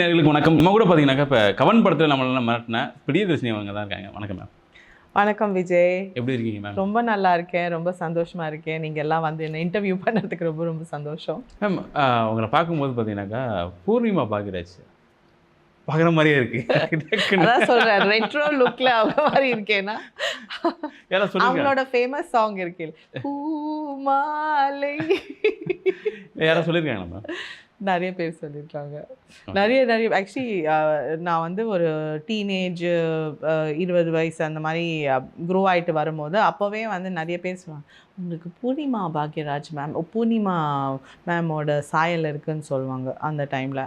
நேயர்களுக்கு வணக்கம். நம்ம கூட பார்த்தீங்கன்னாக்கா இப்போ கவன் படத்தில் நம்மளால மிரட்டின பிரியதர்ஷினி அவங்க தான் இருக்காங்க. வணக்கம் மேம். வணக்கம் விஜய். எப்படி இருக்கீங்க மேம்? ரொம்ப நல்லா இருக்கேன், ரொம்ப சந்தோஷமா இருக்கேன். நீங்கள் எல்லாம் வந்து என்ன இன்டர்வியூ பண்ணுறதுக்கு ரொம்ப ரொம்ப சந்தோஷம். மேம் உங்களை பார்க்கும்போது பார்த்தீங்கன்னாக்கா பூர்ணிமா பாக்யராஜ் பார்க்குற மாதிரியே இருக்கு. அதான் சொல்கிறேன், ரெட்ரோ லுக்கில் அவங்க மாதிரி இருக்கேன்னா அவங்களோட ஃபேமஸ் சாங் இருக்கு, பூமாலை. யாராவது சொல்லியிருக்காங்களா மேம்? நிறைய பேர் சொல்லியிருக்காங்க. நிறைய ஆக்சுவலி நான் வந்து ஒரு டீனேஜ் 20 வயசு அந்த மாதிரி க்ரோ ஆகிட்டு வரும்போது அப்போவே வந்து நிறைய பேர் சொல்லுவாங்க, உங்களுக்கு பூர்ணிமா பாக்யராஜ் மேம், பூர்ணிமா மேமோட சாயல் இருக்குதுன்னு சொல்லுவாங்க அந்த டைமில்.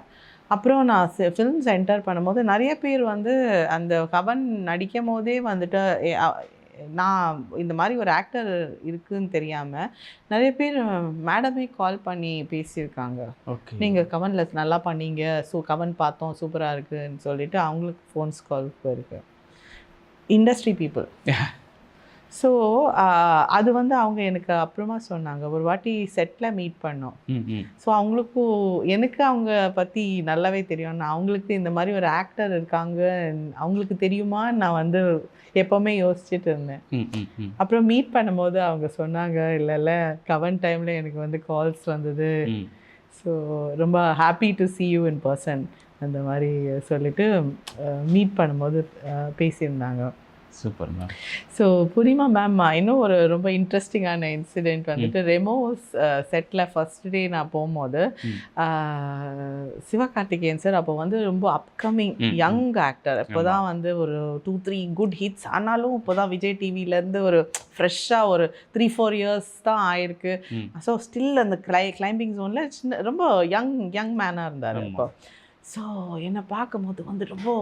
அப்புறம் நான் ஃபிலிம்ஸ் என்டர் பண்ணும்போது நிறைய பேர் வந்து அந்த கவன் நடிக்கும் போதே வந்துட்டு நான் இந்த மாதிரி ஒரு ஆக்டர் இருக்குதுன்னு தெரியாமல் நிறைய பேர் மேடமே கால் பண்ணி பேசியிருக்காங்க. நீங்கள் கவனில் நல்லா பண்ணீங்க, கவன் பார்த்தோம் சூப்பராக இருக்குதுன்னு சொல்லிட்டு அவங்களுக்கு ஃபோன்ஸ் கால் போயிருக்கு, இண்டஸ்ட்ரி பீப்புள். ஸோ அது வந்து அவங்க எனக்கு அப்புறமா சொன்னாங்க, ஒரு வாட்டி செட்டில் மீட் பண்ணோம். ஸோ அவங்களுக்கும் எனக்கு அவங்க பற்றி நல்லாவே தெரியும். நான் அவங்களுக்கு இந்த மாதிரி ஒரு ஆக்டர் இருக்காங்க அவங்களுக்கு தெரியுமா நான் வந்து எப்போவுமே யோசிச்சுட்டு இருந்தேன். அப்புறம் மீட் பண்ணும்போது அவங்க சொன்னாங்க, இல்லை கவன் டைமில் எனக்கு வந்து கால்ஸ் வந்தது, ஸோ ரொம்ப happy to see you in person அந்த மாதிரி சொல்லிட்டு மீட் பண்ணும்போது பேசியிருந்தாங்க. Super ma'am. So Poornima ma'am இன்னும் ஒரு ரொம்ப இன்ட்ரெஸ்டிங்கான இன்சிடெண்ட் வந்துட்டு, ரெமோஸ் செட்டில் ஃபர்ஸ்ட் டே நான் போகும்போது சிவகார்த்திகேயன் சார் அப்போ வந்து ரொம்ப அப்கமிங் யங் ஆக்டர், இப்போ தான் வந்து ஒரு 2-3 குட் ஹிட்ஸ் ஆனாலும் இப்போ தான் விஜய் டிவிலேருந்து ஒரு ஃப்ரெஷ்ஷாக ஒரு 3-4 இயர்ஸ் தான் ஆயிருக்கு. ஸோ ஸ்டில் அந்த கிளைம்பிங் ஜோனில் சின்ன ரொம்ப யங் மேனாக இருந்தார் இப்போ. ஸோ என்னை பார்க்கும்போது வந்து ரொம்ப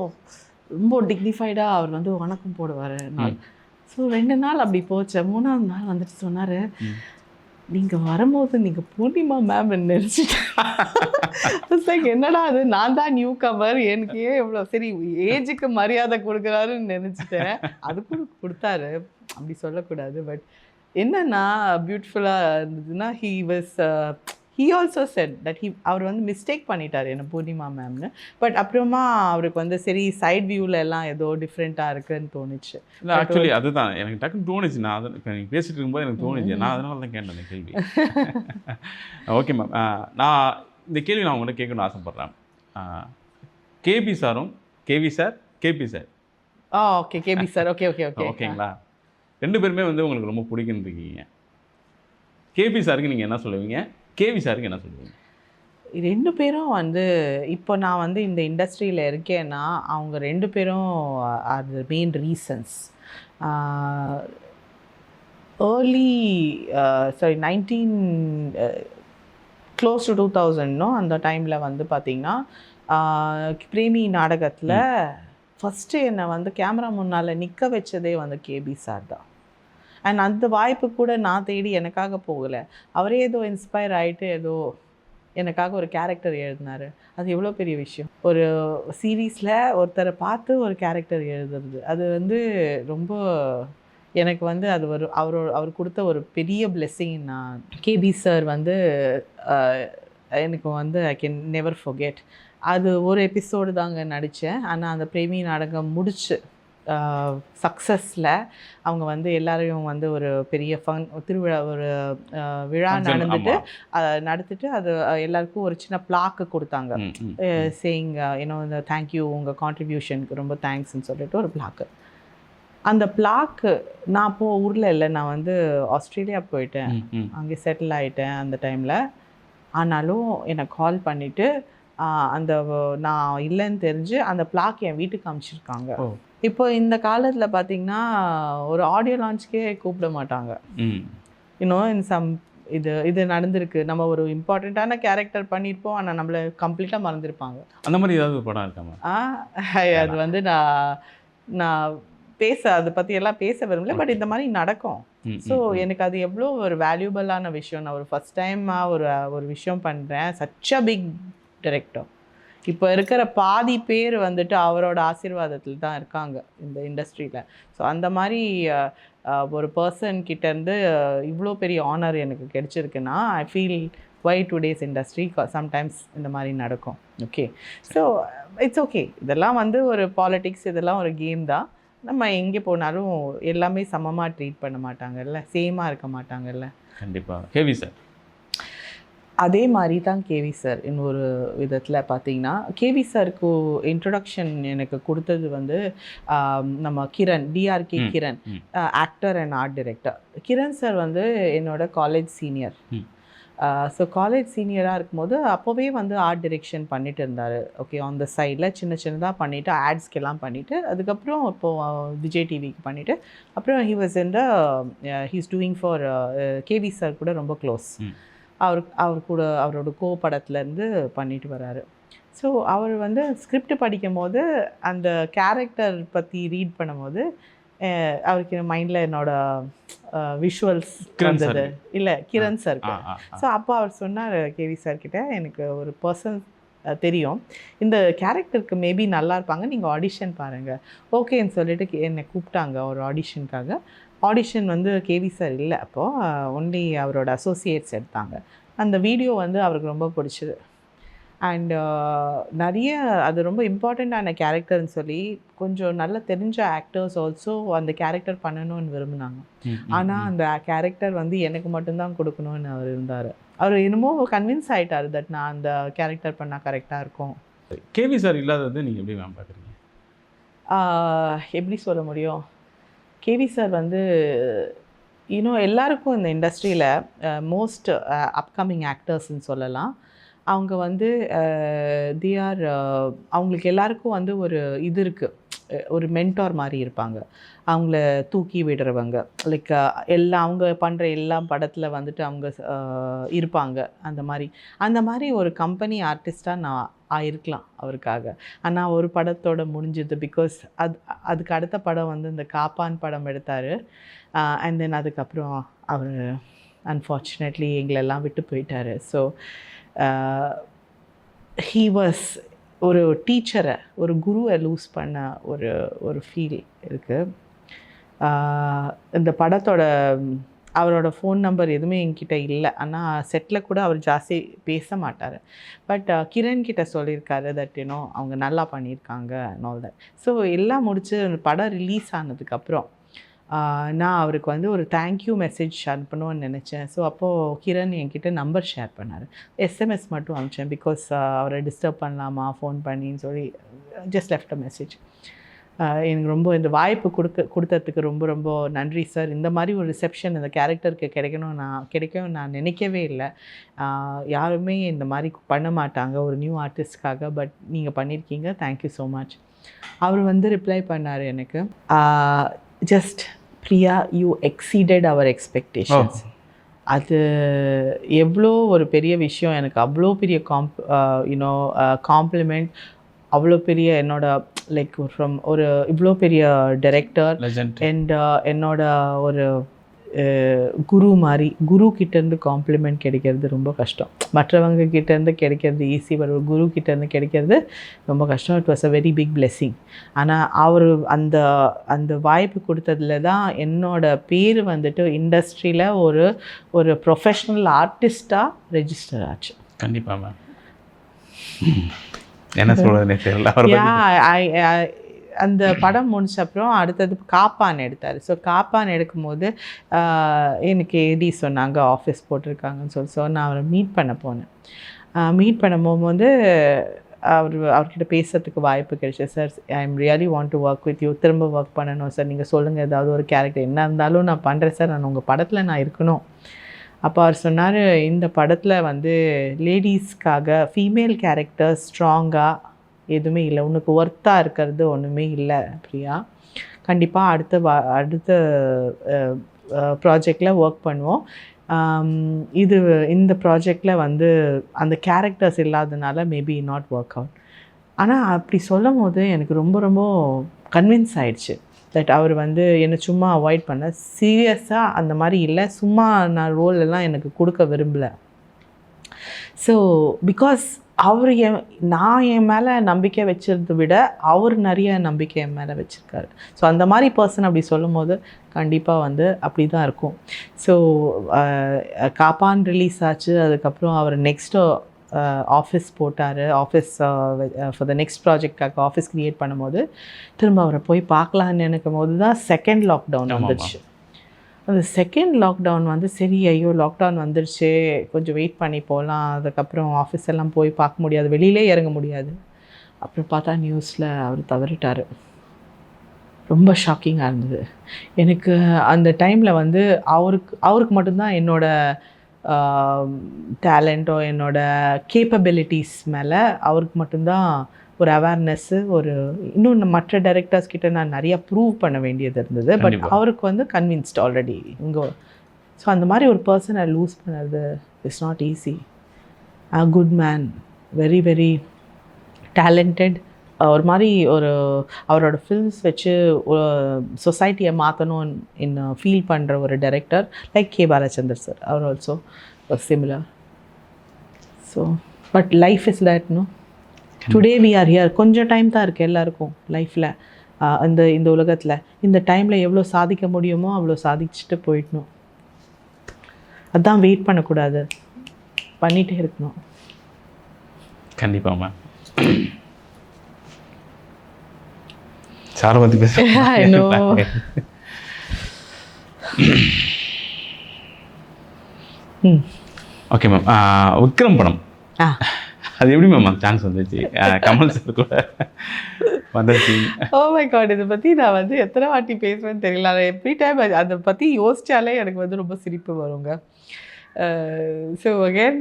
டிக்னிஃபைடாக அவர் வந்து வணக்கம் போடுவார் நாள். ஸோ 2 நாள் அப்படி போச்சு. 3ஆவது நாள் வந்துட்டு சொன்னார், நீங்கள் வரும்போது நீங்கள் பூர்ணிமா மேம் நினச்சிட்டேன். என்னடா அது, நான் தான் நியூ கவர், எனக்கு ஏன் எவ்வளோ சரி ஏஜுக்கு மரியாதை கொடுக்குறாருன்னு நினச்சிட்டேன். அது கூட கொடுத்தாரு, அப்படி சொல்லக்கூடாது. பட் என்னன்னா பியூட்டிஃபுல்லாக இருந்ததுன்னா he also said that அவர் வந்து மிஸ்டேக் பண்ணிட்டார் என்ன பூர்ணிமா மேம்னு. பட் அப்புறமா அவருக்கு வந்து சரி சைட் வியூவில் எல்லாம் ஏதோ டிஃப்ரெண்ட்டாக இருக்குன்னு தோணுச்சு. இல்லை ஆக்சுவலி அதுதான் எனக்கு டக்குன்னு தோணுச்சு. நான் அதை இப்போ நீங்கள் பேசிகிட்டு இருக்கும்போது எனக்கு தோணுச்சு, நான் அதனால தான் கேட்டேன் அந்த கேள்வி. ஓகே மேம், நான் இந்த கேள்வி நான் உங்கள்கிட்ட கேட்கணும்னு ஆசைப்பட்றேன். கேபி சாரும் KV sir KP sir. Okay KP sir. ஓகேங்களா. 2 பேருமே வந்து உங்களுக்கு ரொம்ப பிடிக்குன்னு இருக்கீங்க. கேபி சாருக்கு நீங்கள் என்ன சொல்லுவீங்க, கேவி சாருக்கு என்ன சொல்லுவீங்க? 2 பேரும் வந்து இப்போ நான் வந்து இந்த இண்டஸ்ட்ரியில் இருக்கேன்னா அவங்க 2 பேரும் அது main reasons. Early 19 close to 2000 அந்த டைமில் வந்து பார்த்திங்கன்னா பிரேமி நாடகத்தில் ஃபஸ்ட்டு என்னை வந்து கேமரா முன்னால் நிற்க வச்சதே வந்து கேபி சார் தான். அண்ட் அந்த வாய்ப்பு கூட நான் தேடி எனக்காக போகலை, அவரே ஏதோ இன்ஸ்பயர் ஆகிட்டு ஏதோ எனக்காக ஒரு கேரக்டர் எழுதினார். அது எவ்வளோ பெரிய விஷயம். ஒரு சீரீஸில் ஒருத்தரை பார்த்து ஒரு கேரக்டர் எழுதுறது, அது வந்து ரொம்ப எனக்கு வந்து அது அவர் கொடுத்த ஒரு பெரிய பிளெஸ்ஸிங். நான் கேபி சார் வந்து எனக்கு வந்து ஐ கேன் நெவர் ஃபர்கெட். அது ஒரு எபிசோடு தாங்க நடித்தேன். ஆனால் அந்த பிரேமி நாடகம் முடிச்சு சக்ஸஸில் அவங்க வந்து எல்லாரையும் வந்து ஒரு பெரிய திருவிழா ஒரு விழா நடத்திட்டு அது எல்லாருக்கும் ஒரு சின்ன பிளாக்கு கொடுத்தாங்க, சேயிங் இந்த தேங்க்யூ உங்கள் கான்ட்ரிபியூஷனுக்கு ரொம்ப தேங்க்ஸ்ன்னு சொல்லிட்டு ஒரு பிளாக்கு. அந்த பிளாக்கு நான் அப்போது ஊரில் இல்லை, நான் வந்து ஆஸ்திரேலியா போயிட்டேன், அங்கே செட்டில் ஆகிட்டேன் அந்த டைமில். ஆனாலும் என்னை கால் பண்ணிவிட்டு அந்த நான் இல்லைன்னு தெரிஞ்சு அந்த பிளாக் என் வீட்டுக்கு அனுப்பிச்சிருக்காங்க. இப்போ இந்த காலத்தில் பார்த்திங்கன்னா ஒரு ஆடியோ லான்ச்சுக்கே கூப்பிட மாட்டாங்க. இன்னும் இது நடந்திருக்கு. நம்ம ஒரு இம்பார்ட்டண்ட்டான கேரக்டர் பண்ணியிருப்போம், ஆனால் நம்மளை கம்ப்ளீட்டாக மறந்துருப்பாங்க. அந்த மாதிரி ஏதாவது படம் இருக்காங்க? அது வந்து நான் அதை பற்றியெல்லாம் பேச விரும்பல, பட் இந்த மாதிரி நடக்கும். ஸோ எனக்கு அது எவ்வளோ ஒரு வேல்யூபிளான விஷயம். நான் ஒரு ஃபஸ்ட் டைமாக ஒரு விஷயம் பண்ணுறேன். Such a big director. இப்போ இருக்கிற பாதி பேர் வந்துட்டு அவரோட ஆசீர்வாதத்தில் தான் இருக்காங்க இந்த இண்டஸ்ட்ரியில். ஸோ அந்த மாதிரி ஒரு பர்சன் கிட்டேருந்து இவ்வளோ பெரிய ஆனர் எனக்கு கிடைச்சிருக்குன்னா I feel why today's industry sometimes இந்த மாதிரி நடக்கும். Okay, so it's okay. இதெல்லாம் வந்து ஒரு பாலிட்டிக்ஸ், இதெல்லாம் ஒரு கேம் தான். நம்ம எங்கே போனாலும் எல்லாமே சமமாக ட்ரீட் பண்ண மாட்டாங்கல்ல, சேமாக இருக்க மாட்டாங்கல்ல. கண்டிப்பாக. கேவி சார் அதே மாதிரி தான் கேவி சார் இன்னொரு விதத்தில் பார்த்தீங்கன்னா, கேவி சாருக்கு இன்ட்ரொடக்ஷன் எனக்கு கொடுத்தது வந்து நம்ம Kiran, TRK Kiran, actor and art director. Kiran sir வந்து என்னோட காலேஜ் சீனியர். ஸோ காலேஜ் சீனியராக இருக்கும்போது அப்போவே வந்து ஆர்ட் டிரெக்ஷன் பண்ணிட்டு இருந்தார். ஓகே, ஆன் த சைடில் சின்ன சின்னதாக பண்ணிவிட்டு ஆட்ஸ்க்கெல்லாம் பண்ணிவிட்டு அதுக்கப்புறம் இப்போது விஜய் டிவிக்கு பண்ணிவிட்டு அப்புறம் he's doing for KV sir கூட ரொம்ப க்ளோஸ். அவர் கூட அவரோட படத்துலேருந்து பண்ணிட்டு வராரு. ஸோ அவர் வந்து ஸ்கிரிப்ட் படிக்கும் போது அந்த கேரக்டர் பற்றி ரீட் பண்ணும்போது அவருக்கு மைண்டில் என்னோட விஷுவல்ஸ் வந்தது. இல்லை, கிரண் சாருக்கு. ஸோ அப்போ அவர் சொன்னார் கேவி சார்கிட்ட, எனக்கு ஒரு பர்சன் தெரியும், இந்த கேரக்டருக்கு மேபி நல்லா இருப்பாங்க, நீங்கள் ஆடிஷன் பாருங்கள். ஓகேன்னு சொல்லிட்டு என்னை கூப்பிட்டாங்க ஒரு ஆடிஷனுக்காக. ஆடிஷன் வந்து கேவி சார் இல்லை அப்போது, ஒன்லி அவரோட அசோசியேட்ஸ் எடுத்தாங்க. அந்த வீடியோ வந்து அவருக்கு ரொம்ப பிடிச்சிது. அண்ட் நிறைய அது ரொம்ப இம்பார்ட்டண்ட்டான கேரக்டர்னு சொல்லி கொஞ்சம் நல்லா தெரிஞ்ச ஆக்டர்ஸ் ஆல்சோ அந்த கேரக்டர் பண்ணணும்னு விரும்பினாங்க. ஆனால் அந்த கேரக்டர் வந்து எனக்கு மட்டும்தான் கொடுக்கணும்னு அவர் இருந்தார். அவர் என்னமோ கன்வின்ஸ் ஆகிட்டார் தட் நான் அந்த கேரக்டர் பண்ணால் கரெக்டாக இருக்கும். கேவி சார் இல்லாதது நீங்கள் எப்படி மேம் பார்க்குறீங்க? எப்படி சொல்ல முடியும், கேவி சார் வந்து இன்னும் எல்லாருக்கும் இந்த இண்டஸ்ட்ரியில் மோஸ்ட் அப்கமிங் ஆக்டர்ஸ்ன்னு சொல்லலாம். அவங்க வந்து அவங்களுக்கு எல்லாருக்கும் வந்து ஒரு இது இருக்குது, ஒரு மென்டார் மாதிரி இருப்பாங்க. அவங்கள தூக்கி விடுறவங்க, லைக் அவங்க பண்ணுற எல்லா படத்தில் வந்துட்டு அவங்க இருப்பாங்க. அந்த மாதிரி ஒரு கம்பெனி ஆர்டிஸ்ட்டாக நான் ஆயிருக்கலாம் அவருக்காக. ஆனால் ஒரு படத்தோட முடிஞ்சுது. பிகாஸ் அதுக்கு அடுத்த படம் வந்து இந்த காப்பான் படம் எடுத்தார். அண்ட் தென் அதுக்கப்புறம் அவர் அன்ஃபார்ச்சுனேட்லி எங்களெல்லாம் விட்டு போயிட்டார். ஸோ ஹீ வாஸ் ஒரு டீச்சரை, ஒரு குருவை லூஸ் பண்ண ஒரு ஃபீல் இருக்குது. இந்த படத்தோட அவரோட ஃபோன் நம்பர் எதுவுமே என்கிட்ட இல்லை. ஆனால் செட்டில் கூட அவர் ஜாஸ்தி பேச மாட்டார். பட் கிரண் கிட்ட சொல்லியிருக்காரு தட் அவங்க நல்லா பண்ணியிருக்காங்க அண்ட் ஆல் தட். ஸோ எல்லாம் முடிச்சு படம் ரிலீஸ் ஆனதுக்கப்புறம் நான் அவருக்கு வந்து ஒரு தேங்க்யூ மெசேஜ் அனுப்பணும்னு நினச்சேன். ஸோ அப்போது கிரண் என்கிட்ட நம்பர் ஷேர் பண்ணார். எஸ்எம்எஸ் மட்டும் அனுப்பிச்சேன், பிகாஸ் அவரை டிஸ்டர்ப் பண்ணலாமா ஃபோன் பண்ணின்னு சொல்லி ஜஸ்ட் லெஃப்ட் அ மெசேஜ். எனக்கு ரொம்ப இந்த வாய்ப்பு கொடுத்ததுக்கு ரொம்ப ரொம்ப நன்றி சார். இந்த மாதிரி ஒரு ரிசெப்ஷன் இந்த கேரக்டருக்கு கிடைக்கும் நான் நினைக்கவே இல்லை. யாருமே இந்த மாதிரி பண்ண மாட்டாங்க ஒரு நியூ ஆர்டிஸ்ட்காக. பட் நீங்கள் பண்ணியிருக்கீங்க, தேங்க்யூ ஸோ மச். அவர் வந்து ரிப்ளை பண்ணார் எனக்கு, just Priya, you exceeded our expectations. அது எவ்வளோ ஒரு பெரிய விஷயம். எனக்கு அவ்வளோ பெரிய காம்ப்ளிமெண்ட், அவ்வளோ பெரிய என்னோட லைக் ஃப்ரம் ஒரு இவ்வளோ பெரிய டைரக்டர் அண்ட் என்னோட ஒரு குரு மாதிரி, குரு கிட்டேருந்து காம்ப்ளிமெண்ட் கிடைக்கிறது ரொம்ப கஷ்டம். மற்றவங்க கிட்டேருந்து கிடைக்கிறது ஈஸி, பட் ஒரு குரு கிட்டேருந்து கிடைக்கிறது ரொம்ப கஷ்டம். It was a very big blessing. ஆனால் அவர் அந்த வாய்ப்பு கொடுத்ததுல தான் என்னோட பேர் வந்துட்டு இண்டஸ்ட்ரியில் ஒரு ப்ரொஃபஷ்னல் ஆர்டிஸ்டாக ரெஜிஸ்டர் ஆச்சு. கண்டிப்பாக மேம், என்ன சொல்கிறதுனே தெரியல. அந்த படம் முடிச்ச அப்புறம் அடுத்தது காப்பான் எடுத்தார். ஸோ காப்பான் எடுக்கும்போது எனக்கு ஏடி சொன்னாங்க ஆஃபீஸ் போட்டிருக்காங்கன்னு ஸோ நான் அவரை மீட் பண்ண போனேன். மீட் பண்ண போகும்போது அவர்கிட்ட பேசுறதுக்கு வாய்ப்பு கிடைச்சது. Sir, I am really want to work with you, திரும்ப ஒர்க் பண்ணணும் சார், நீங்கள் சொல்லுங்கள் ஏதாவது ஒரு கேரக்டர் என்ன இருந்தாலும் நான் பண்ணுறேன் சார், நான் உங்கள் படத்தில் நான் இருக்கணும். அப்போ அவர் சொன்னார், இந்த படத்தில் வந்து லேடிஸ்க்காக ஃபீமேல் கேரக்டர் ஸ்ட்ராங்காக எதுவுமே இல்லை, உனக்கு ஒர்த்தாக இருக்கிறது ஒன்றுமே இல்லை பிரியா. கண்டிப்பாக அடுத்த ப்ராஜெக்டில் ஒர்க் பண்ணுவோம். இந்த ப்ராஜெக்டில் வந்து அந்த கேரக்டர்ஸ் இல்லாதனால மேபி நாட் ஒர்க் அவுட். ஆனால் அப்படி சொல்லும் போது எனக்கு ரொம்ப ரொம்ப கன்வின்ஸ் ஆயிடுச்சு தட் அவர் வந்து என்னை சும்மா அவாய்ட் பண்ண, சீரியஸாக அந்த மாதிரி இல்லை, சும்மா நான் ரோல் எல்லாம் எனக்கு கொடுக்க விரும்பலை. ஸோ பிகாஸ் நான் என் மேலே நம்பிக்கை வச்சிருந்ததை விட அவர் நிறைய நம்பிக்கை என் மேலே வச்சுருக்காரு. ஸோ அந்த மாதிரி பர்சன் அப்படி சொல்லும் போது கண்டிப்பாக வந்து அப்படி தான் இருக்கும். ஸோ காப்பான் ரிலீஸ் ஆச்சு. அதுக்கப்புறம் அவர் நெக்ஸ்ட்டு ஆஃபீஸ் போட்டார். ஆஃபீஸ் ஃபார் த நெக்ஸ்ட் ப்ராஜெக்டாக ஆஃபீஸ் க்ரியேட் பண்ணும்போது திரும்ப அவரை போய் பார்க்கலான்னு நினைக்கும் போது தான் செகண்ட் லாக்டவுன் வந்துடுச்சு. அந்த செகண்ட் லாக்டவுன் வந்து சரி ஐயோ லாக்டவுன் வந்துடுச்சு, கொஞ்சம் வெயிட் பண்ணி போகலாம், அதுக்கப்புறம் ஆஃபீஸ் எல்லாம் போய் பார்க்க முடியாது, வெளியிலே இறங்க முடியாது. அப்புறம் பார்த்தா நியூஸில் அவர் தவறிட்டார். ரொம்ப ஷாக்கிங்காக இருந்தது எனக்கு. அந்த டைமில் வந்து அவருக்கு மட்டும்தான் என்னோடய டேலண்ட்டோ என்னோடய கேப்பபிலிட்டிஸ் மேலே அவருக்கு மட்டும்தான் ஒரு அவேர்னஸ்ஸு, ஒரு இன்னும் மற்ற டைரக்டர்ஸ் கிட்ட நான் நிறையா ப்ரூவ் பண்ண வேண்டியது இருந்தது. பட் அவருக்கு வந்து கன்வின்ஸ்ட் ஆல்ரெடி இங்கே. ஸோ அந்த மாதிரி ஒரு பர்சனை லூஸ் பண்ணுறது it's not easy. A good man, very very talented. ஒரு மாதிரி அவரோட ஃபில்ம்ஸ் வச்சு சொசைட்டியை மாற்றணும் ஃபீல் பண்ணுற ஒரு director like K Balachander sir. அவர் also similar. So but life is that no. Today we are here. கொஞ்சம் டைம் தான் இருக்குது எல்லாருக்கும் லைஃப்பில். இந்த உலகத்தில் இந்த டைமில் எவ்வளோ சாதிக்க முடியுமோ அவ்வளோ சாதிச்சுட்டு போயிடணும். அதான் வெயிட் பண்ணக்கூடாது, பண்ணிகிட்டே இருக்கணும். கண்டிப்பாக சாரை பற்றி பேச ஓகே மேம். விக்ரம் படம் அது எப்படி மேம் சான்ஸ் வந்துச்சு கமல் சார் கூட வந்துச்சு? ஓ மை காட், இதை பற்றி நான் வந்து எத்தனை வாட்டி பேசுவேன்னு தெரியல. எவ்ரி டைம் அதை பற்றி யோசித்தாலே எனக்கு வந்து ரொம்ப சிரிப்பு வருங்க. ஸோ அகேன்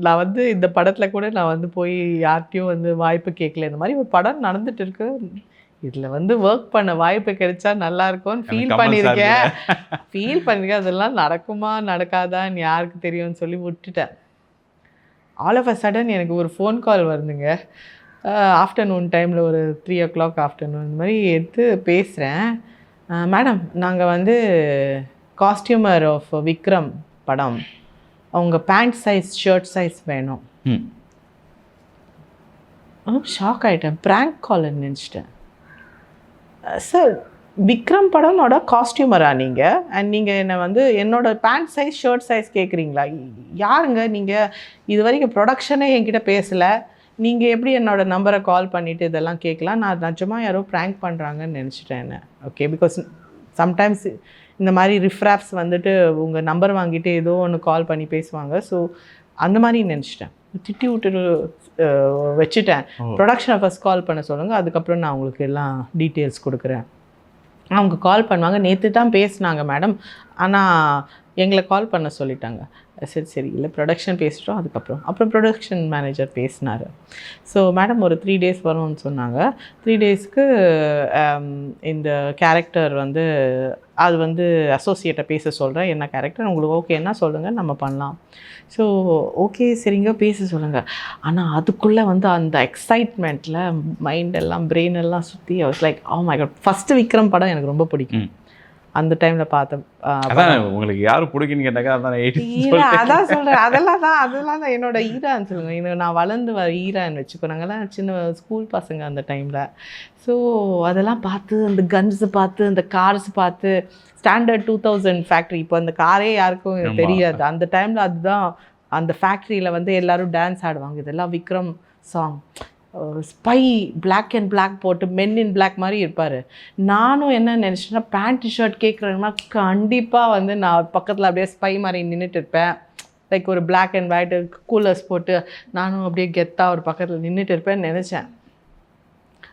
நான் வந்து இந்த படத்தில் கூட நான் வந்து போய் யார்கிட்டையும் வந்து வாய்ப்பு கேட்கல. இந்த மாதிரி ஒரு படம் நடந்துட்டு இருக்கு, இதில் வந்து ஒர்க் பண்ண வாய்ப்பு கிடைச்சா நல்லாயிருக்கும்னு ஃபீல் பண்ணியிருக்கேன். அதெல்லாம் நடக்குமா நடக்காதான்னு யாருக்கு தெரியும்னு சொல்லி விட்டுட்டேன். ஆல் ஆஃப் அ சடன் எனக்கு ஒரு ஃபோன் கால் வருதுங்க. ஆஃப்டர்நூன் டைமில் ஒரு 3 o'clock ஆஃப்டர்நூன் இந்த மாதிரி எடுத்து பேசுகிறேன். மேடம், நாங்கள் வந்து காஸ்டியூமர் ஆஃப் விக்ரம் படம், அவங்க பேண்ட் சைஸ் ஷர்ட் சைஸ் வேணும். ஷாக் ஆகிட்டேன். ப்ராங்க் கால்னு நினச்சிட்டேன். சார், விக்ரம் படமோட காஸ்டியூமரா நீங்கள்? அண்ட் நீங்கள் என்னை வந்து என்னோடய பேண்ட் சைஸ் ஷர்ட் சைஸ் கேட்குறீங்களா? யாருங்க நீங்கள்? இது வரைக்கும் ப்ரொடக்ஷனே என்கிட்ட பேசலை, நீங்கள் எப்படி என்னோடய நம்பரை கால் பண்ணிவிட்டு இதெல்லாம் கேட்கலாம்? நான் நிஜமாக யாரோ ப்ராங்க் பண்ணுறாங்கன்னு நினச்சிட்டேன் என்ன. ஓகே, பிகாஸ் சம்டைம்ஸ் இந்த மாதிரி ரிஃப்ராப்ஸ் வந்துட்டு உங்கள் நம்பர் வாங்கிட்டு ஏதோ ஒன்று கால் பண்ணி பேசுவாங்க. ஸோ அந்த மாதிரி நினச்சிட்டேன். திட்டி விட்டு வச்சுட்டேன். ப்ரொடக்ஷனை ஃபஸ்ட் கால் பண்ண சொல்லுங்கள், அதுக்கப்புறம் நான் உங்களுக்கு எல்லாம் டீட்டெயில்ஸ் கொடுக்குறேன். அவங்க கால் பண்ணுவாங்க. நேற்று தான் பேசினாங்க மேடம், ஆனால் எங்களை கால் பண்ண சொல்லிட்டாங்க. சரி இல்லை, ப்ரொடக்ஷன் பேசிட்டோம். அப்புறம் ப்ரொடக்ஷன் மேனேஜர் பேசினார். ஸோ மேடம் ஒரு 3 days வரும்னு சொன்னாங்க. 3 daysக்கு இந்த கேரக்டர் வந்து அது வந்து அசோசியேட்டை பேச சொல்கிறேன். என்ன கேரக்டர் உங்களுக்கு ஓகேன்னா சொல்லுங்கள், நம்ம பண்ணலாம். ஸோ ஓகே சரிங்க, பேச சொல்லுங்கள். ஆனால் அதுக்குள்ளே வந்து அந்த எக்ஸைட்மெண்ட்டில் மைண்டெல்லாம் பிரெயின் எல்லாம் சுற்றி I was like oh my God. First Vikram படம் எனக்கு ரொம்ப பிடிக்கும். அந்த டைமில் பார்த்தேன். உங்களுக்கு யாரும் பிடிக்குன்னு கேட்டாக்கா அதான் அதான் சொல்கிறேன். அதெல்லாம் தான் என்னோட ஈரான்னு சொல்லுங்கள். நான் வளர்ந்து வர ஈரான்னு வச்சுக்கோ. நாங்கள்லாம் சின்ன ஸ்கூல் பசங்க அந்த டைமில். ஸோ அதெல்லாம் பார்த்து, அந்த கன்ஸு பார்த்து, அந்த கார்ஸ் பார்த்து, ஸ்டாண்டர்ட் 2000 ஃபேக்ட்ரி, இப்போ அந்த காரே யாருக்கும் தெரியாது. அந்த டைமில் அதுதான், அந்த ஃபேக்ட்ரியில் வந்து எல்லோரும் டான்ஸ் ஆடுவாங்க. இதெல்லாம் Vikram song. Spy black and black போட்டு மென் இன் பிளாக் மாதிரி இருப்பார். நானும் என்ன நினச்சேன்னா, பேண்ட் ஷர்ட் கேட்குறேன்னா கண்டிப்பாக வந்து நான் பக்கத்தில் அப்படியே ஸ்பை மாதிரி நின்றுட்டு இருப்பேன். லைக் ஒரு பிளாக் அண்ட் ஒயிட்டு கூலர்ஸ் போட்டு நானும் அப்படியே கெத்தாக ஒரு பக்கத்தில் நின்றுட்டு இருப்பேன்னு நினச்சேன்.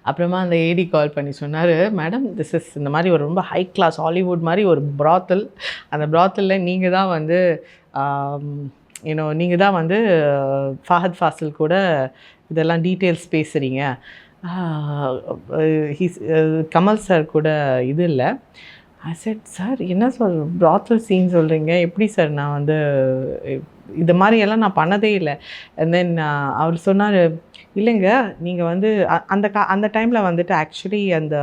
அப்புறமா அந்த ஏடி கால் பண்ணி சொன்னார், மேடம் திஸ் இஸ் இந்த மாதிரி ஒரு ரொம்ப ஹை கிளாஸ் ஹாலிவுட் மாதிரி ஒரு ப்ராத்தல். அந்த ப்ராத்தலில் நீங்கள் தான் வந்து நீங்கள் தான் வந்து ஃபஹத் ஃபாசில் கூட இதெல்லாம் டீட்டெயில்ஸ் பேசுகிறீங்க. கமல் சார் கூட இது இல்லை. ஐ செட் சார் என்ன ப்ராத்தல் சீன் சொல்கிறீங்க, எப்படி சார்? நான் வந்து இது மாதிரியெல்லாம் நான் பண்ணதே இல்லை. அண்ட் தென் அவர் சொன்னார், இல்லைங்க நீங்கள் வந்து அந்த டைமில் வந்துட்டு ஆக்சுவலி அந்த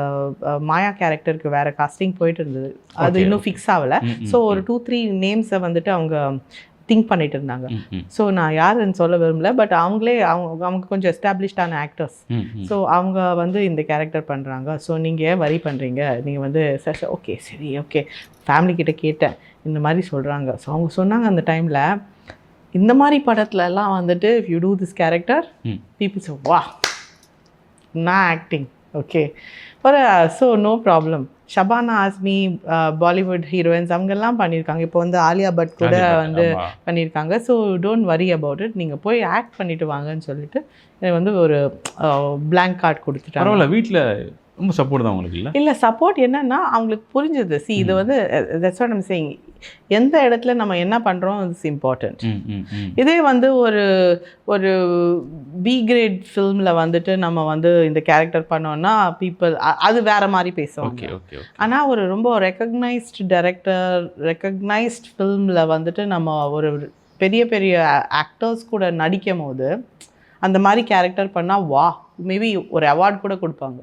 மாயா கேரக்டருக்கு வேறு காஸ்டிங் போயிட்டு இருந்தது. அது இன்னும் ஃபிக்ஸ் ஆகலை. ஸோ ஒரு 2-3 நேம்ஸை வந்துட்டு அவங்க திங்க் பண்ணிட்டு இருந்தாங்க. ஸோ நான் யாருன்னு சொல்ல விரும்பல, பட் அவங்க கொஞ்சம் எஸ்டாப்ளிஷ்டான ஆக்டர்ஸ். ஸோ அவங்க வந்து இந்த கேரக்டர் பண்ணுறாங்க, ஸோ நீங்கள் ஏன் வரி பண்ணுறீங்க, நீங்கள் வந்து ஓகே சரி ஓகே ஃபேமிலிக்கிட்ட கேட்டேன், இந்த மாதிரி சொல்கிறாங்க. ஸோ அவங்க சொன்னாங்க அந்த டைமில் இந்த மாதிரி படத்துலலாம் வந்துட்டு if you do this character people say வா நான் acting okay so no problem. Shabana Azmi, Bollywood heroines அவங்கெல்லாம் பண்ணியிருக்காங்க. இப்போ வந்து ஆலியா பட் கூட வந்து பண்ணியிருக்காங்க. So don't worry about it, நீங்கள் போய் ஆக்ட் பண்ணிவிட்டு வாங்கன்னு சொல்லிட்டு எனக்கு வந்து ஒரு பிளாங்க் கார்டு கொடுத்துட்டாங்க. பரவாயில்ல, வீட்டில் ரொம்ப சப்போர்ட் தான் உங்களுக்கு? இல்லை சப்போர்ட் என்னன்னா அவங்களுக்கு புரிஞ்சது. இது வந்து தட்ஸ் வாட் ஐம் சேயிங், எந்த இடத்துல நம்ம என்ன பண்ணுறோம் இட்ஸ் இம்பார்ட்டன்ட். இதே வந்து ஒரு பி கிரேட் ஃபில்மில் வந்துட்டு நம்ம வந்து இந்த கேரக்டர் பண்ணோன்னா பீப்புள் அது வேறு மாதிரி பேசுவாங்க. ஆனால் ஒரு ரொம்ப ரெக்கக்னைஸ்ட் டைரக்டர், ரெக்கக்னைஸ்ட் ஃபில்மில் வந்துட்டு நம்ம ஒரு பெரிய பெரிய ஆக்டர்ஸ் கூட நடிக்கும் போது அந்த மாதிரி கேரக்டர் பண்ணால் வா மேபி ஒரு அவார்ட் கூட கொடுப்பாங்க.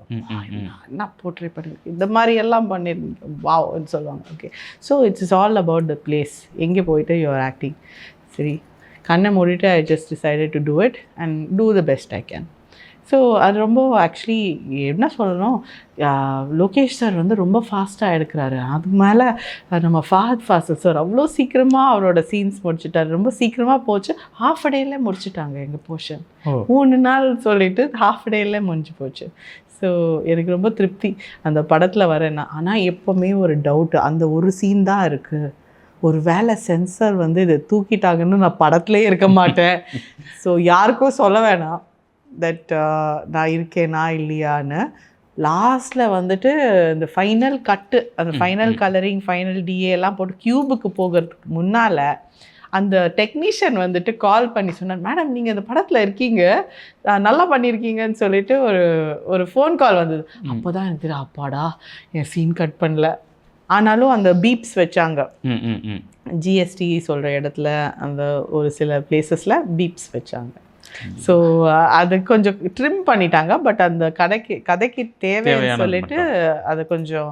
என்ன போர்ட்ரே பண்ணுங்க, இந்த மாதிரி எல்லாம் பண்ணிருந்தீங்க வான்னு சொல்லுவாங்க. Okay, so it's all about the place. எங்கே போயிட்டு யுவர் ஆக்டிங் சரி கண்ணை மூடிட்டு I just decided to do it and do the best I can. So அது ரொம்ப ஆக்சுவலி என்ன சொல்லணும், லோகேஷ் சார் வந்து ரொம்ப ஃபாஸ்ட்டாக எடுக்கிறாரு. அதுக்கு மேலே நம்ம ஃபஹத் ஃபாசில் சார் அவ்வளோ சீக்கிரமாக அவரோட சீன்ஸ் முடிச்சுட்டாரு. ரொம்ப சீக்கிரமாக போச்சு, ஹாஃப் டேயில் முடிச்சுட்டாங்க எங்கள் போர்ஷன். 3 நாள் சொல்லிவிட்டு ஹாஃப் டேயில் முடிஞ்சு போச்சு. ஸோ எனக்கு ரொம்ப திருப்தி அந்த படத்தில் வரேன்னா. ஆனால் எப்போவுமே ஒரு டவுட்டு, அந்த ஒரு சீன் தான் இருக்குது, ஒரு வேளை சென்சார் வந்து இதை தூக்கிட்டாங்கன்னு நான் படத்துலேயே இருக்க மாட்டேன். ஸோ யாருக்கும் சொல்ல வேணாம் தட் நான் இருக்கேனா இல்லையான்னு. லாஸ்ட்டில் வந்துட்டு இந்த ஃபைனல் கட்டு, அந்த ஃபைனல் கலரிங், ஃபைனல் டிஏ எல்லாம் போட்டு க்யூபுக்கு போகிறதுக்கு முன்னால் அந்த டெக்னீஷியன் வந்துட்டு கால் பண்ணி சொன்னார், மேடம் நீங்கள் இந்த படத்தில் இருக்கீங்க, நல்லா பண்ணியிருக்கீங்கன்னு சொல்லிட்டு ஒரு ஃபோன் கால் வந்தது. அப்போ தான் எனக்கு தெரியும் அப்பாடா என் சீன் கட் பண்ணல. ஆனாலும் அந்த பீப்ஸ் வச்சாங்க, ஜிஎஸ்டி சொல்கிற இடத்துல அந்த ஒரு சில பிளேசஸில் பீப்ஸ் வச்சாங்க. ஸோ அது கொஞ்சம் ட்ரிம் பண்ணிட்டாங்க, பட் அந்த கதைக்கு தேவைன்னு சொல்லிட்டு அது கொஞ்சம்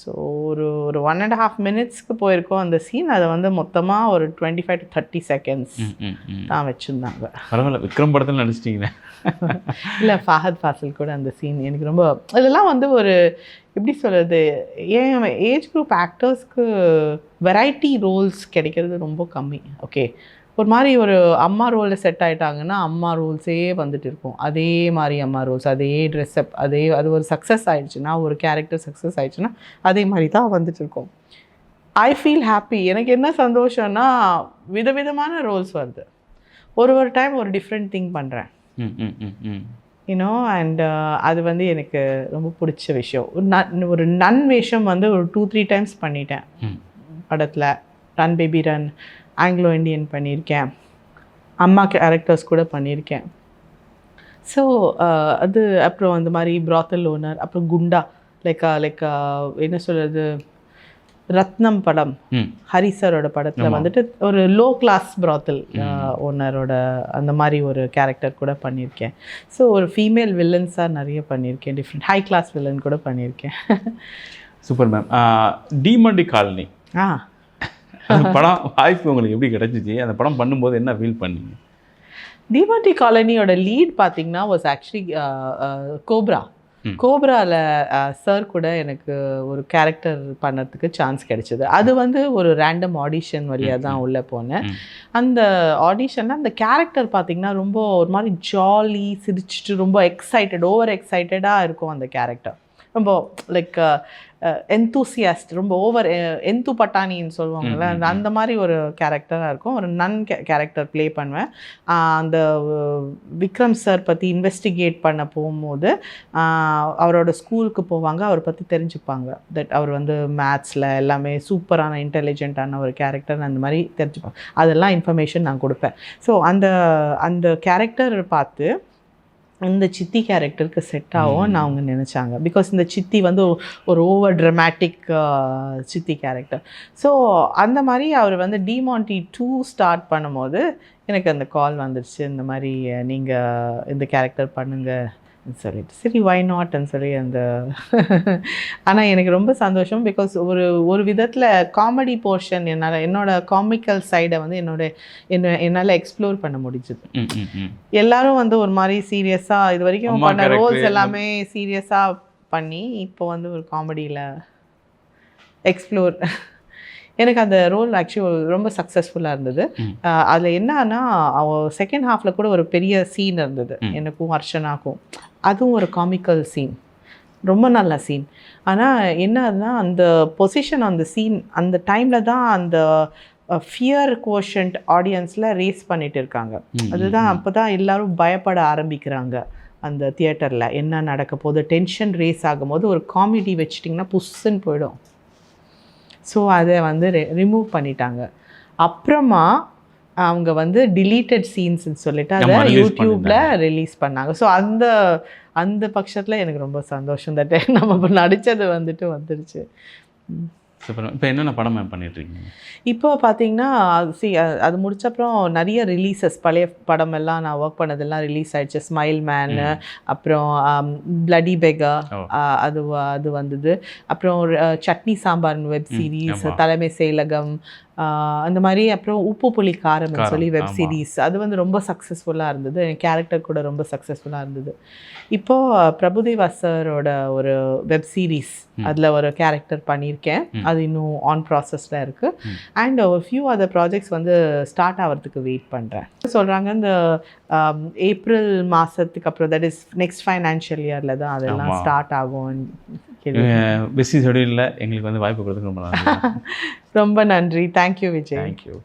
ஸோ ஒரு 1.5 மினிட்ஸ்க்கு போயிருக்கோம் அந்த சீன். அதை வந்து மொத்தமாக ஒரு 25 to 30 seconds தான் வச்சுருந்தாங்க. பரவாயில்ல, விக்ரம் படத்தில் நடிச்சிட்டிங்களே. இல்லை ஃபஹத் ஃபாசில் கூட அந்த சீன் எனக்கு ரொம்ப, இதெல்லாம் வந்து ஒரு எப்படி சொல்கிறது, ஏன் ஏஜ் குரூப் ஆக்டர்ஸ்க்கு வெரைட்டி ரோல்ஸ் கிடைக்கிறது ரொம்ப கம்மி. ஓகே, ஒரு மாதிரி ஒரு அம்மா ரோலில் செட் ஆகிட்டாங்கன்னா அம்மா ரோல்ஸே வந்துட்டு இருக்கும், அதே மாதிரி அம்மா ரோல்ஸ், அதே ட்ரெஸ்அப், அது ஒரு சக்ஸஸ் ஆகிடுச்சுன்னா, ஒரு கேரக்டர் சக்ஸஸ் ஆகிடுச்சுன்னா அதே மாதிரி தான் வந்துட்டு இருக்கும். I feel happy. எனக்கு என்ன சந்தோஷம்னா விதவிதமான ரோல்ஸ் வருது, ஒரு டைம் ஒரு டிஃப்ரெண்ட் திங் பண்ணுறேன் யூனோ. அண்ட் அது வந்து எனக்கு ரொம்ப பிடிச்ச விஷயம். ஒரு நன் வேஷம் வந்து ஒரு 2-3 டைம்ஸ் பண்ணிட்டேன் படத்தில். Run baby run, Anglo Indian பண்ணியிருக்கேன், அம்மா கேரக்டர்ஸ் கூட பண்ணியிருக்கேன். ஸோ அது அப்புறம் அந்த மாதிரி ப்ராத்தல் ஓனர், அப்புறம் குண்டா லைக் என்ன சொல்கிறது, ரத்னம் படம் ஹரிசரோட படத்தில் வந்துட்டு ஒரு லோ கிளாஸ் ப்ராத்தல் ஓனரோட அந்த மாதிரி ஒரு கேரக்டர் கூட பண்ணியிருக்கேன். ஸோ ஒரு ஃபீமேல் வில்லன்ஸாக நிறைய பண்ணியிருக்கேன், டிஃப்ரெண்ட் ஹை கிளாஸ் வில்லன் கூட பண்ணியிருக்கேன். Super ma'am. டிமாண்டி காலனி அந்த படம் வாய்ப்பு உங்களுக்கு எப்படி கிடச்சிச்சு? அந்த படம் பண்ணும்போது என்ன ஃபீல் பண்ணீங்க? டிமாண்டி காலனியோட லீட் பார்த்தீங்கன்னா வாஸ் ஆக்சுவலி கோப்ராவில் சார் கூட எனக்கு ஒரு கேரக்டர் பண்ணுறதுக்கு சான்ஸ் கிடைச்சிது. அது வந்து ஒரு ரேண்டம் ஆடிஷன் வழியாக தான் உள்ளே போனேன். அந்த ஆடிஷனில் அந்த கேரக்டர் பார்த்திங்கன்னா ரொம்ப ஒரு மாதிரி ஜாலி, சிரிச்சிட்டு ரொம்ப ஓவர் எக்ஸைட்டடாக இருக்கும் அந்த கேரக்டர். ரொம்ப லைக் எந்தூசியாஸ்ட், ரொம்ப ஓவர் எந்து பட்டாணின்னு சொல்லுவாங்கள்ல, அந்த மாதிரி ஒரு கேரக்டராக இருக்கும். ஒரு நன் கேரக்டர் ப்ளே பண்ணுவேன். அந்த விக்ரம் சார் பற்றி இன்வெஸ்டிகேட் பண்ண போகும்போது அவரோட ஸ்கூலுக்கு போவாங்க, அவரை பற்றி தெரிஞ்சுப்பாங்க. தட் அவர் வந்து மேத்ஸில் எல்லாமே சூப்பரான இன்டெலிஜென்ட்டான ஒரு கேரக்டர், அந்த மாதிரி தெரிஞ்சுப்பாங்க. அதெல்லாம் இன்ஃபர்மேஷன் நான் கொடுப்பேன். ஸோ அந்த கேரக்டர் பார்த்து இந்த சித்தி கேரக்டருக்கு செட் ஆகும் நான் அவங்க நினச்சாங்க. பிகாஸ் இந்த சித்தி வந்து ஒரு ஓவர் ட்ரமேட்டிக் சித்தி கேரக்டர். ஸோ அந்த மாதிரி அவர் வந்து டிமாண்டி 2 ஸ்டார்ட் பண்ணும்போது எனக்கு அந்த கால் வந்துடுச்சு, இந்த மாதிரி நீங்கள் இந்த கேரக்டர் பண்ணுங்கள் சொல்லிட்டு சரி ஒய் நாட்னு சொல்லி அந்த ஆனால் எனக்கு ரொம்ப சந்தோஷம் பிகாஸ் ஒரு விதத்தில் காமெடி போர்ஷன் என்னோட காமிக்கல் சைடை வந்து என்னால் எக்ஸ்ப்ளோர் பண்ண முடிஞ்சுது. எல்லாரும் வந்து ஒரு மாதிரி சீரியஸாக இது வரைக்கும் பண்ண ரோல்ஸ் எல்லாமே சீரியஸாக பண்ணி இப்போ வந்து ஒரு காமெடியில் எக்ஸ்ப்ளோர் எனக்கு அந்த ரோல் ஆக்சுவலி ரொம்ப சக்ஸஸ்ஃபுல்லாக இருந்தது. அதில் என்னன்னா செகண்ட் ஹாஃபில் கூட ஒரு பெரிய சீன் இருந்தது எனக்கும் அர்ச்சனாக்கும். அதுவும் ஒரு காமிக்கல் சீன், ரொம்ப நல்ல சீன். ஆனால் என்னன்னா அந்த பொசிஷன் அந்த சீன் அந்த டைமில் தான் அந்த ஃபியர் கோஷன்ட் ஆடியன்ஸில் ரேஸ் பண்ணிட்டு இருக்காங்க. அதுதான் அப்போ தான் எல்லோரும் பயப்பட ஆரம்பிக்கிறாங்க. அந்த தியேட்டரில் என்ன நடக்க போகுது டென்ஷன் ரேஸ் ஆகும்போது ஒரு காமெடி வச்சிட்டிங்கன்னா புஷ்ஷுன்னு போயிடும். ஸோ அதை வந்து ரிமூவ் பண்ணிட்டாங்க. அப்புறமா அவங்க வந்து டிலீட்டட் சீன்ஸ்ன்னு சொல்லிட்டு அதை யூடியூப்பில் ரிலீஸ் பண்ணாங்க. ஸோ அந்த பட்சத்தில் எனக்கு ரொம்ப சந்தோஷம். தட் நம்ம நடித்தது வந்துடுச்சு. இப்போ என்னென்ன படம் பண்ணிட்டுருக்கீங்க? இப்போ பார்த்தீங்கன்னா அது முடிச்சப்புறம் நிறைய ரிலீசஸ் பழைய படம் எல்லாம் நான் ஒர்க் பண்ணதெல்லாம் ரிலீஸ் ஆயிடுச்சு. ஸ்மைல் மேன், அப்புறம் பிளடி பெகா அது வந்தது. அப்புறம் சட்னி சாம்பார்னு வெப் சீரிஸ், தலைமை செயலகம் அந்த மாதிரி. அப்புறம் உப்பு புளி காரம்னு சொல்லி வெப் சீரிஸ் அது வந்து ரொம்ப சக்ஸஸ்ஃபுல்லாக இருந்தது. என் கேரக்டர் கூட ரொம்ப சக்ஸஸ்ஃபுல்லாக இருந்தது. இப்போது பிரபுதேவா சாரோட ஒரு வெப் சீரிஸ் அதில் ஒரு கேரக்டர் பண்ணியிருக்கேன். அது இன்னும் ஆன் ப்ராசஸில் இருக்குது. அண்ட் ஒரு ஃபியூ அதர் ப்ராஜெக்ட்ஸ் வந்து ஸ்டார்ட் ஆகிறதுக்கு வெயிட் பண்ணுறேன். சொல்கிறாங்க இந்த ஏப்ரல் மாதத்துக்கு அப்புறம் தட் இஸ் நெக்ஸ்ட் ஃபைனான்ஷியல் இயரில் தான் அதெல்லாம் ஸ்டார்ட் ஆகும். பிஸி ஷெடியூலில் எங்களுக்கு வந்து வாய்ப்பு கொடுத்துக்க ரொம்ப ரொம்ப நன்றி. தேங்க்யூ விஜய். தேங்க்யூ.